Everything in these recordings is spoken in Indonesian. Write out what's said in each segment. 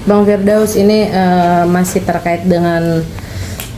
Bang Firdaus ini masih terkait dengan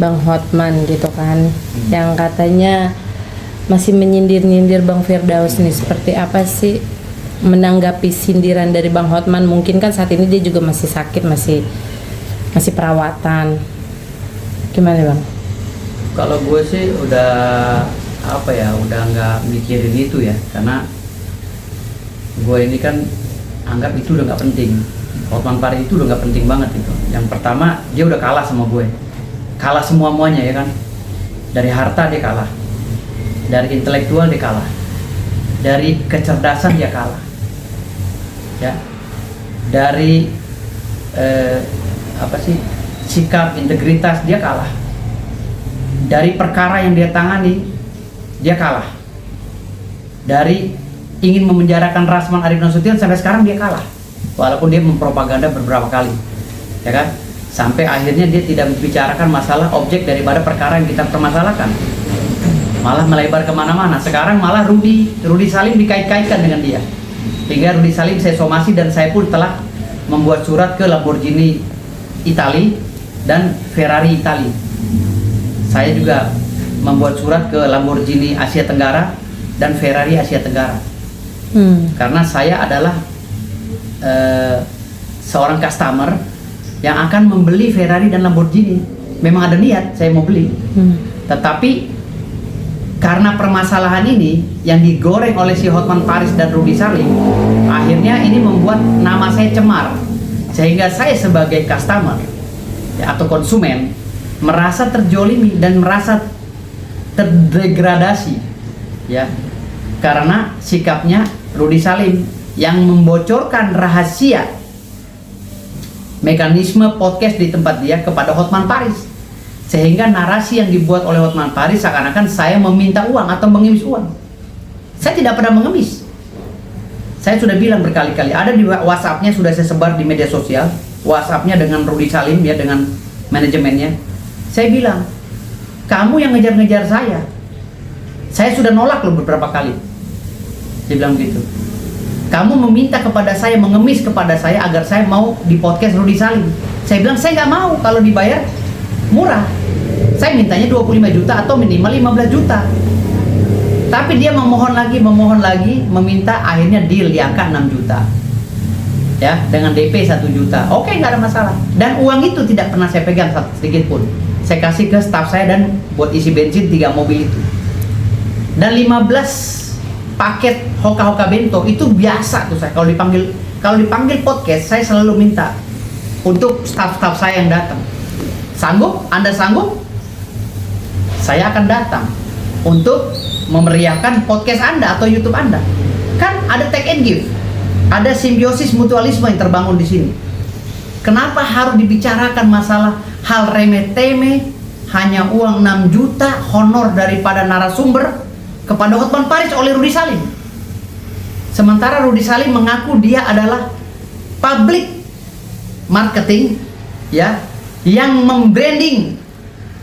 Bang Hotman gitu kan, yang katanya masih menyindir-nyindir Bang Firdaus nih. Seperti apa sih menanggapi sindiran dari Bang Hotman? Mungkin kan saat ini dia juga masih sakit, masih perawatan. Gimana Bang? Kalau gue sih udah udah nggak mikirin itu ya, karena gue ini kan anggap itu udah nggak penting. Hotman Paris itu udah nggak penting banget itu. Yang pertama, dia udah kalah sama gue, kalah semuanya ya kan. Dari harta dia kalah, dari intelektual dia kalah, dari kecerdasan dia kalah, ya, dari sikap integritas dia kalah, dari perkara yang dia tangani dia kalah, dari ingin memenjarakan Rasman Arif Nasution sampai sekarang dia kalah, walaupun dia mempropaganda beberapa kali, ya kan, sampai akhirnya dia tidak membicarakan masalah objek daripada perkara yang kita permasalahkan, malah melebar kemana-mana. Sekarang malah Rudy Salim dikait-kaitkan dengan dia, sehingga Rudy Salim saya somasi, dan saya pun telah membuat surat ke Lamborghini Itali dan Ferrari Itali. Saya juga membuat surat ke Lamborghini Asia Tenggara dan Ferrari Asia Tenggara. Karena saya adalah seorang customer yang akan membeli Ferrari dan Lamborghini. Memang ada niat saya mau beli, tetapi karena permasalahan ini yang digoreng oleh si Hotman Paris dan Rudy Salim, akhirnya ini membuat nama saya cemar, sehingga saya sebagai customer ya, atau konsumen merasa terjolimi dan merasa terdegradasi ya, karena sikapnya Rudy Salim yang membocorkan rahasia mekanisme podcast di tempat dia kepada Hotman Paris, sehingga narasi yang dibuat oleh Hotman Paris seakan-akan saya meminta uang atau mengemis uang. Saya tidak pernah mengemis. Saya sudah bilang berkali-kali, ada di WhatsApp-nya, sudah saya sebar di media sosial, WhatsApp-nya dengan Rudy Salim ya, dengan manajemennya. Saya bilang, kamu yang ngejar-ngejar saya sudah nolak loh beberapa kali. Saya bilang gitu. Kamu meminta kepada saya, mengemis kepada saya agar saya mau di podcast Rudy Salim. Saya bilang, saya nggak mau kalau dibayar murah. Saya mintanya 25 juta atau minimal 15 juta. Tapi dia memohon lagi, meminta, akhirnya deal di angka 6 juta. Ya, dengan DP 1 juta. Oke, nggak ada masalah. Dan uang itu tidak pernah saya pegang sedikit pun. Saya kasih ke staff saya dan buat isi bensin 3 mobil itu. Dan 15 paket hoka-hoka bento itu biasa tuh saya. Kalau dipanggil podcast, saya selalu minta untuk staff-staff saya yang datang. Sanggup? Anda sanggup? Saya akan datang untuk memeriahkan podcast Anda atau YouTube Anda. Kan ada take and give, ada simbiosis mutualisme yang terbangun di sini. Kenapa harus dibicarakan masalah hal remeh-temeh, hanya uang 6 juta honor daripada narasumber kepada Hotman Paris oleh Rudy Salim? Sementara Rudy Salim mengaku dia adalah public marketing ya, yang membranding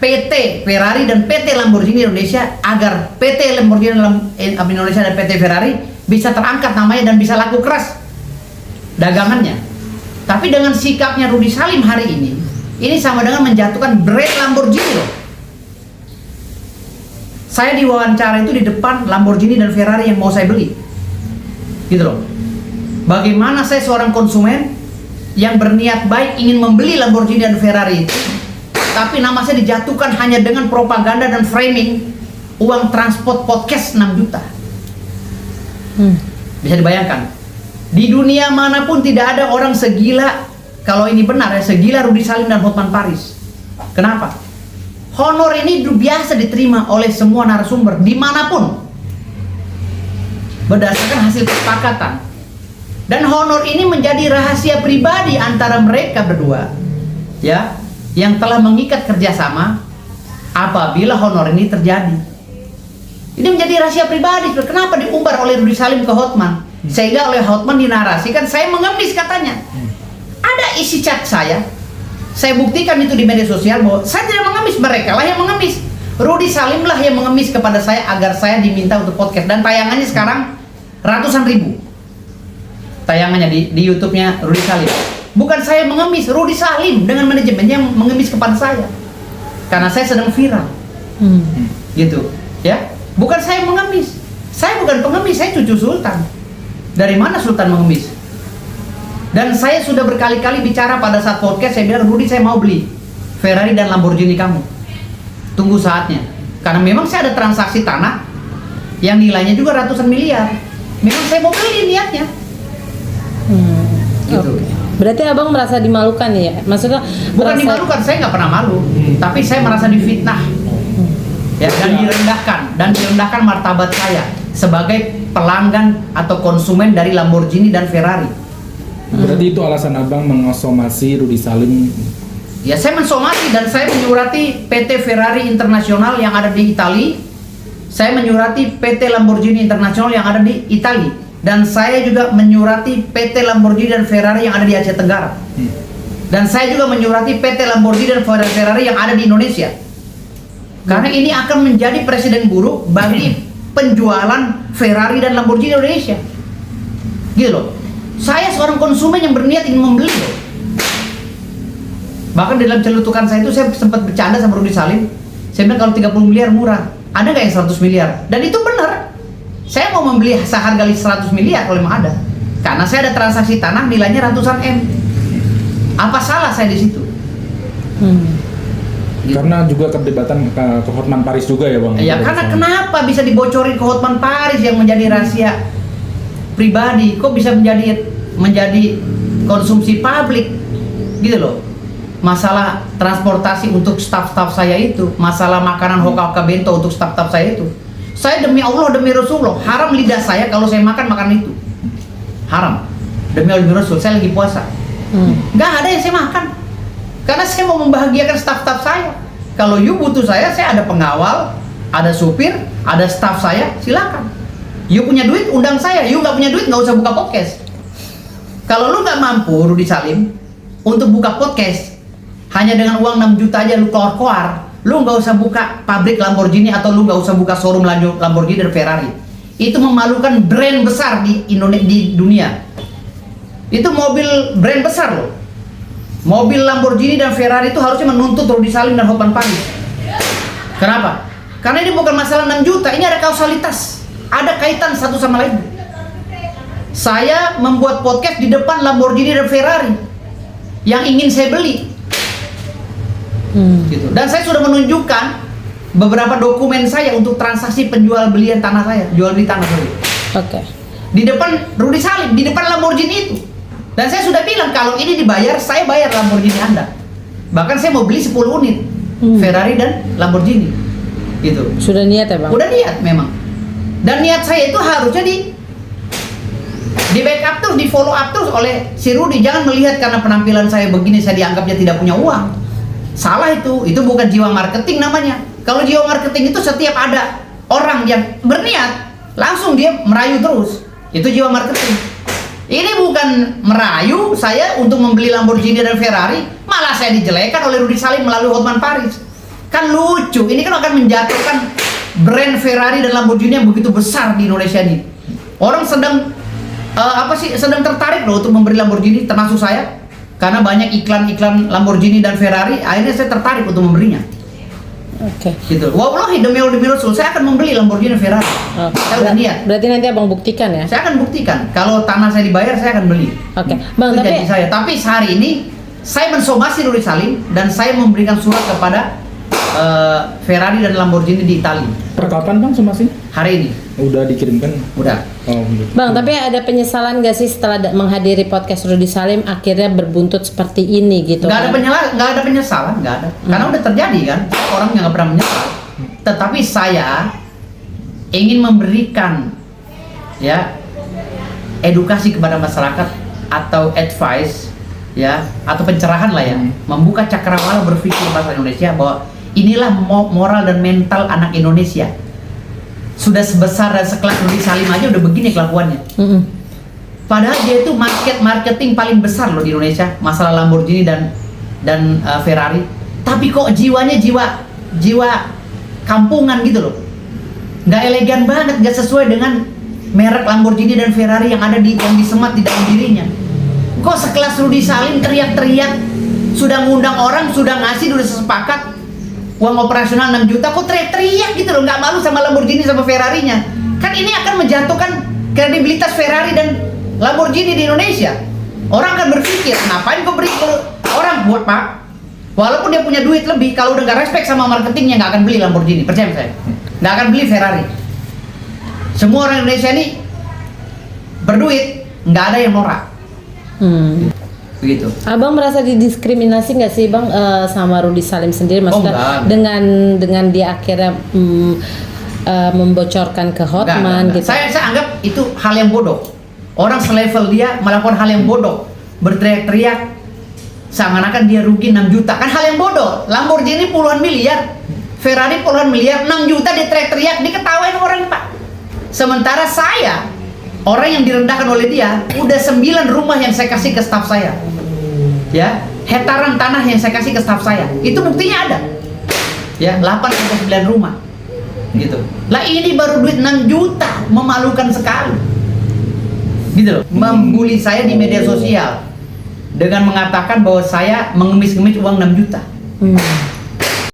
PT Ferrari dan PT Lamborghini Indonesia agar PT Lamborghini Indonesia dan PT Ferrari bisa terangkat namanya dan bisa laku keras dagangannya. Tapi dengan sikapnya Rudy Salim hari ini sama dengan menjatuhkan brand Lamborghini loh. Saya diwawancara itu di depan Lamborghini dan Ferrari yang mau saya beli, gitu loh. Bagaimana saya seorang konsumen yang berniat baik ingin membeli Lamborghini dan Ferrari itu, tapi nama saya dijatuhkan hanya dengan propaganda dan framing uang transport podcast 6 juta. Bisa dibayangkan, di dunia manapun tidak ada orang segila, kalau ini benar ya, segila Rudy Salim dan Hotman Paris. Kenapa? Honor ini biasa diterima oleh semua narasumber dimanapun berdasarkan hasil kesepakatan, dan honor ini menjadi rahasia pribadi antara mereka berdua ya, yang telah mengikat kerjasama. Apabila honor ini terjadi, ini menjadi rahasia pribadi. Kenapa diumbar oleh Rudy Salim ke Hotman, sehingga oleh Hotman dinarasikan saya mengemis katanya. Ada isi chat saya buktikan itu di media sosial bahwa saya tidak mengemis, mereka lah yang mengemis. Rudy Salim lah yang mengemis kepada saya agar saya diminta untuk podcast, dan tayangannya sekarang ratusan ribu tayangannya di YouTube-nya Rudy Salim. Bukan saya mengemis, Rudy Salim dengan manajemennya yang mengemis kepada saya. Karena saya sedang viral. Gitu, ya. Bukan saya mengemis. Saya bukan pengemis, saya cucu sultan. Dari mana sultan mengemis? Dan saya sudah berkali-kali bicara pada saat podcast, saya bilang, Rudy, saya mau beli Ferrari dan Lamborghini kamu. Tunggu saatnya. Karena memang saya ada transaksi tanah yang nilainya juga ratusan miliar. Memang saya mau beli niatnya. Gitu. Oke. Berarti abang merasa dimalukan ya? Maksudnya Bukan dimalukan, saya nggak pernah malu, tapi saya merasa difitnah, ya, dan direndahkan martabat saya sebagai pelanggan atau konsumen dari Lamborghini dan Ferrari. Berarti itu alasan abang mengasomasi Rudy Salim. Ya, saya mensomasi dan saya menyurati PT Ferrari Internasional yang ada di Italia. Saya menyurati PT Lamborghini Internasional yang ada di Italia. Dan saya juga menyurati PT Lamborghini dan Ferrari yang ada di Asia Tenggara. Dan saya juga menyurati PT Lamborghini dan Ferrari yang ada di Indonesia. Karena ini akan menjadi presiden buruk bagi penjualan Ferrari dan Lamborghini Indonesia. Gitu loh. Saya seorang konsumen yang berniat ingin membeli loh. Bahkan di dalam celutukan saya itu saya sempat bercanda sama Rudy Salim. Saya bilang kalau 30 miliar murah, ada nggak yang 100 miliar? Dan itu benar. Saya mau membeli seharga 100 miliar kalau memang ada. Karena saya ada transaksi tanah nilainya ratusan M. Apa salah saya di situ? Gitu. Karena juga perdebatan ke Hotman Paris juga ya bang? Ya karena kenapa bisa dibocorin ke Hotman Paris yang menjadi rahasia pribadi? Kok bisa menjadi konsumsi publik? Gitu loh. Masalah transportasi untuk staf-staf saya itu, masalah makanan hoka-hoka bento untuk staf-staf saya itu. Saya demi Allah, demi Rasulullah, haram lidah saya kalau saya makan itu. Haram. Demi Allah, demi Rasul, saya lagi puasa. Nggak ada yang saya makan. Karena saya mau membahagiakan staf-staf saya. Kalau you butuh saya ada pengawal, ada supir, ada staf saya, silakan. You punya duit, undang saya. You nggak punya duit, nggak usah buka podcast. Kalau lu nggak mampu, Rudy Salim, untuk buka podcast, hanya dengan uang 6 juta aja lu keluar-keluar, lu nggak usah buka pabrik Lamborghini atau lu nggak usah buka showroom Lamborghini dan Ferrari. Itu memalukan brand besar di dunia. Itu mobil brand besar loh. Mobil Lamborghini dan Ferrari itu harusnya menuntut Rudy Salim dan Hotman Paris. Kenapa? Karena ini bukan masalah 6 juta, ini ada kausalitas, ada kaitan satu sama lain. Saya membuat podcast di depan Lamborghini dan Ferrari yang ingin saya beli. Gitu. Dan saya sudah menunjukkan beberapa dokumen saya untuk transaksi penjual belian tanah saya, jual beli tanah saya. Oke. Di depan Rudy Salim, di depan Lamborghini itu. Dan saya sudah bilang kalau ini dibayar, saya bayar Lamborghini Anda. Bahkan saya mau beli 10 unit Ferrari dan Lamborghini. Gitu. Sudah niat ya bang? Udah niat memang. Dan niat saya itu harusnya di backup terus, di follow up terus oleh si Rudy. Jangan melihat karena penampilan saya begini saya dianggapnya tidak punya uang. Salah itu bukan jiwa marketing namanya. Kalau jiwa marketing itu setiap ada orang yang berniat, langsung dia merayu terus. Itu jiwa marketing. Ini bukan merayu saya untuk membeli Lamborghini dan Ferrari, malah saya dijelekan oleh Rudy Salim melalui Hotman Paris. Kan lucu, ini kan akan menjatuhkan brand Ferrari dan Lamborghini yang begitu besar di Indonesia ini. Orang sedang sedang tertarik loh untuk membeli Lamborghini, termasuk saya. Karena banyak iklan-iklan Lamborghini dan Ferrari, akhirnya saya tertarik untuk membelinya. Oke. Gitu. Wallahi demi Rasul, saya akan membeli Lamborghini dan Ferrari. Saya udah niat. Berarti nanti abang buktikan ya? Saya akan buktikan. Kalau tanah saya dibayar, saya akan beli. Oke. Bang, itu janji saya. Tapi sehari ini saya mensomasi Rudy Salim dan saya memberikan surat kepada Ferrari dan Lamborghini di Italia. Per kapan bang somasi? Hari ini. Udah dikirimkan? Udah. Oh, gitu. Bang, tapi ada penyesalan gak sih setelah menghadiri podcast Rudy Salim akhirnya berbuntut seperti ini gitu? Nggak ada penyesalan, nggak ada. Karena udah terjadi kan, orang yang nggak pernah menyesal. Tetapi saya ingin memberikan ya edukasi kepada masyarakat atau advice ya atau pencerahan lah ya, membuka cakrawala berpikir bahasa Indonesia bahwa inilah moral dan mental anak Indonesia. Sudah sebesar dan sekelas Rudy Salim aja udah begini kelakuannya. Padahal dia itu marketing paling besar loh di Indonesia, masalah Lamborghini dan Ferrari. Tapi kok jiwanya jiwa kampungan gitu loh. Nggak elegan banget, nggak sesuai dengan merek Lamborghini dan Ferrari yang disemat di dalam dirinya. Kok sekelas Rudy Salim teriak-teriak, sudah ngundang orang, sudah ngasih, sudah sepakat uang operasional 6 juta, kok teriak-teriak gitu loh, nggak malu sama Lamborghini sama Ferrari-nya. Kan ini akan menjatuhkan kredibilitas Ferrari dan Lamborghini di Indonesia. Orang akan berpikir, ngapain kau beri orang buat Pak? Walaupun dia punya duit lebih, kalau udah nggak respect sama marketingnya, nggak akan beli Lamborghini, percaya saya. Nggak akan beli Ferrari. Semua orang Indonesia ini berduit, nggak ada yang norak. Begitu. Abang merasa didiskriminasi nggak sih Bang sama Rudy Salim sendiri, maksudnya enggak. dengan dia akhirnya membocorkan ke Hotman Enggak. gitu. Saya anggap itu hal yang bodoh. Orang selevel dia melakukan hal yang bodoh, berteriak-teriak seakan-akan dia rugi 6 juta, kan hal yang bodoh. Lamborghini puluhan miliar, Ferrari puluhan miliar, 6 juta dia teriak-teriak, diketawain orang Pak. Sementara saya, orang yang direndahkan oleh dia, udah 9 rumah yang saya kasih ke staf saya, ya, hektaran tanah yang saya kasih ke staf saya, itu buktinya ada, ya, 8-9 rumah, gitu. Lah ini baru duit 6 juta, memalukan sekali, gitu loh. Membuli saya di media sosial dengan mengatakan bahwa saya mengemis-ngemis uang 6 juta.